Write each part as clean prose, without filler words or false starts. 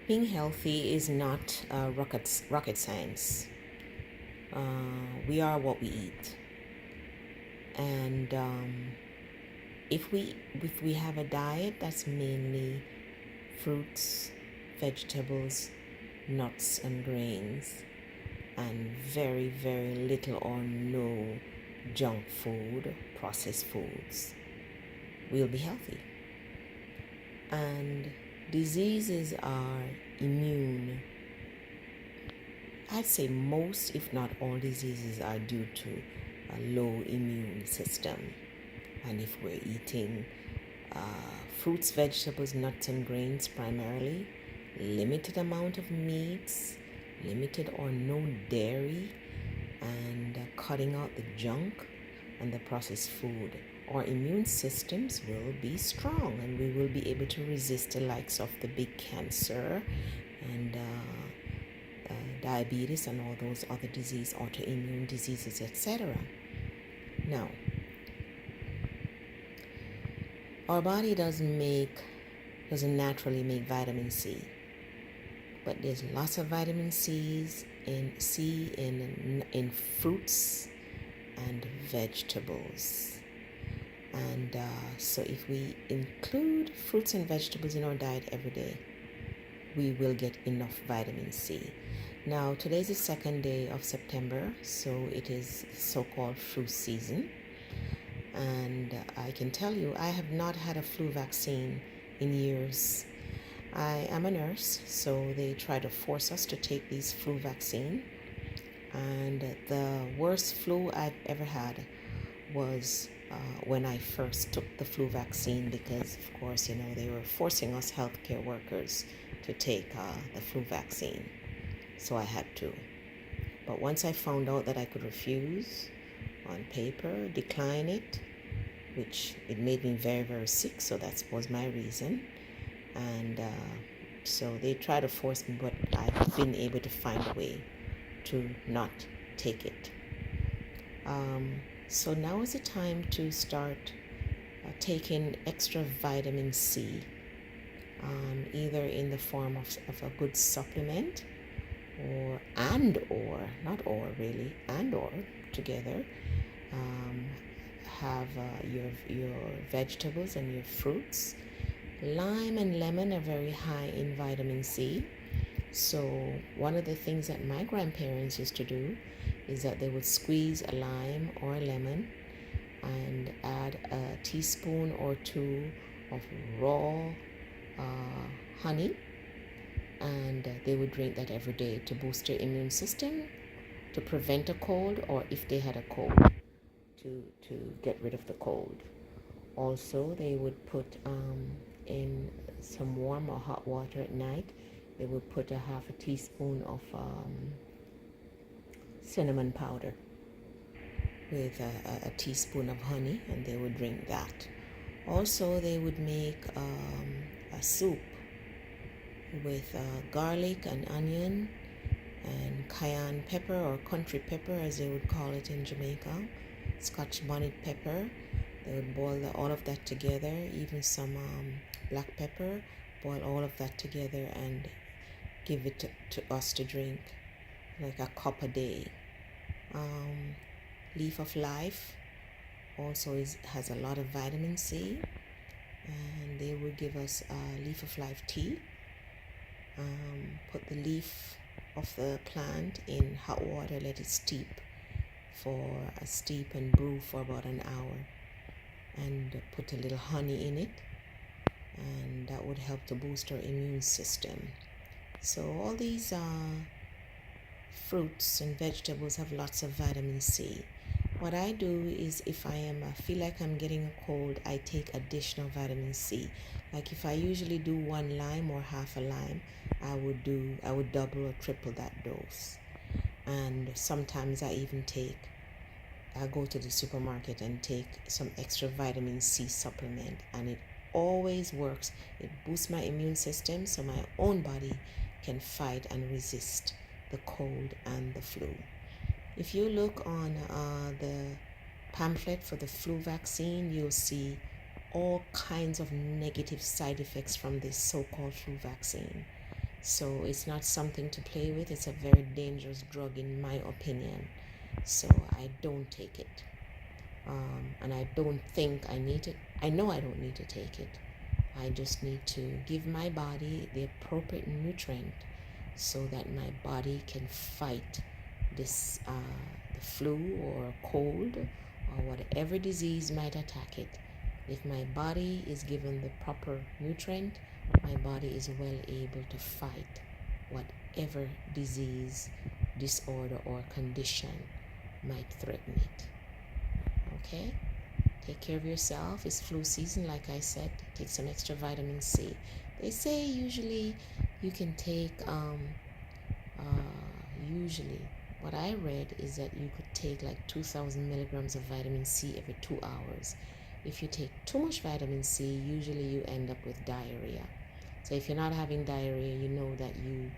Being healthy is not rocket science. We are what we eat, and if we have a diet that's mainly fruits, vegetables, nuts, and grains, and very, very little or no junk food, processed foods, we'll be healthy. And diseases are immune. I'd say most, if not all, diseases are due to a low immune system. And if we're eating fruits, vegetables, nuts, and grains primarily, limited amount of meats, limited or no dairy, and cutting out the junk and the processed food, our immune systems will be strong and we will be able to resist the likes of the big cancer and diabetes and all those other diseases, autoimmune diseases, etc. Now, our body doesn't naturally make vitamin C, but there's lots of vitamin C in fruits and vegetables. And so if we include fruits and vegetables in our diet every day, we will get enough vitamin C. Now, today's the second day of September, so it is so-called flu season. And I can tell you, I have not had a flu vaccine in years. I am a nurse, so they try to force us to take these flu vaccine. And the worst flu I've ever had was when I first took the flu vaccine, because of course, they were forcing us healthcare workers to take the flu vaccine. So I had to. But once I found out that I could refuse on paper, decline it, which it made me very, very sick, so that was my reason. And so they try to force me, but I've been able to find a way to not take it. So now is the time to start taking extra vitamin C, either in the form of a good supplement, or together. Have your vegetables and your fruits. Lime and lemon are very high in vitamin C. So one of the things that my grandparents used to do is that they would squeeze a lime or a lemon and add a teaspoon or two of raw honey, and they would drink that every day to boost their immune system, to prevent a cold, or if they had a cold, to get rid of the cold. Also, they would put in some warm or hot water at night, they would put a half a teaspoon of cinnamon powder with a teaspoon of honey, and they would drink that. Also, they would make a soup with garlic and onion and cayenne pepper, or country pepper as they would call it in Jamaica, Scotch bonnet pepper. They would boil all of that together, even some black pepper, boil all of that together and give it to us to drink, like a cup a day. Leaf of life also has a lot of vitamin C, and they would give us leaf of life tea. Put the leaf of the plant in hot water, let it steep and brew for about an hour, and put a little honey in it, and that would help to boost our immune system. So all these fruits and vegetables have lots of vitamin C. What I do is, if I feel like I'm getting a cold, I take additional vitamin C. Like if I usually do 1 lime or half a lime, I would double or triple that dose. And sometimes I go to the supermarket and take some extra vitamin C supplement, and it always works. It boosts my immune system so my own body can fight and resist the cold and the flu. If you look on the pamphlet for the flu vaccine, you'll see all kinds of negative side effects from this so-called flu vaccine. So it's not something to play with. It's a very dangerous drug, in my opinion. So I don't take it. And I don't think I need it. I know I don't need to take it. I just need to give my body the appropriate nutrient so that my body can fight this the flu or cold or whatever disease might attack it. If my body is given the proper nutrient, my body is well able to fight whatever disease, disorder, or condition might threaten it. Okay? Take care of yourself. It's flu season, like I said. Take some extra vitamin C. They say usually you can take, usually, what I read is that you could take like 2,000 milligrams of vitamin C every 2 hours. If you take too much vitamin C, usually you end up with diarrhea. So if you're not having diarrhea, you know that you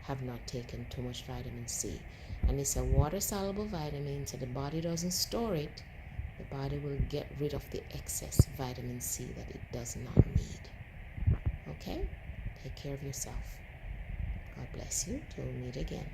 have not taken too much vitamin C. And it's a water soluble vitamin, so the body doesn't store it. The body will get rid of the excess vitamin C that it does not need. Okay? Take care of yourself. God bless you. Till we meet again.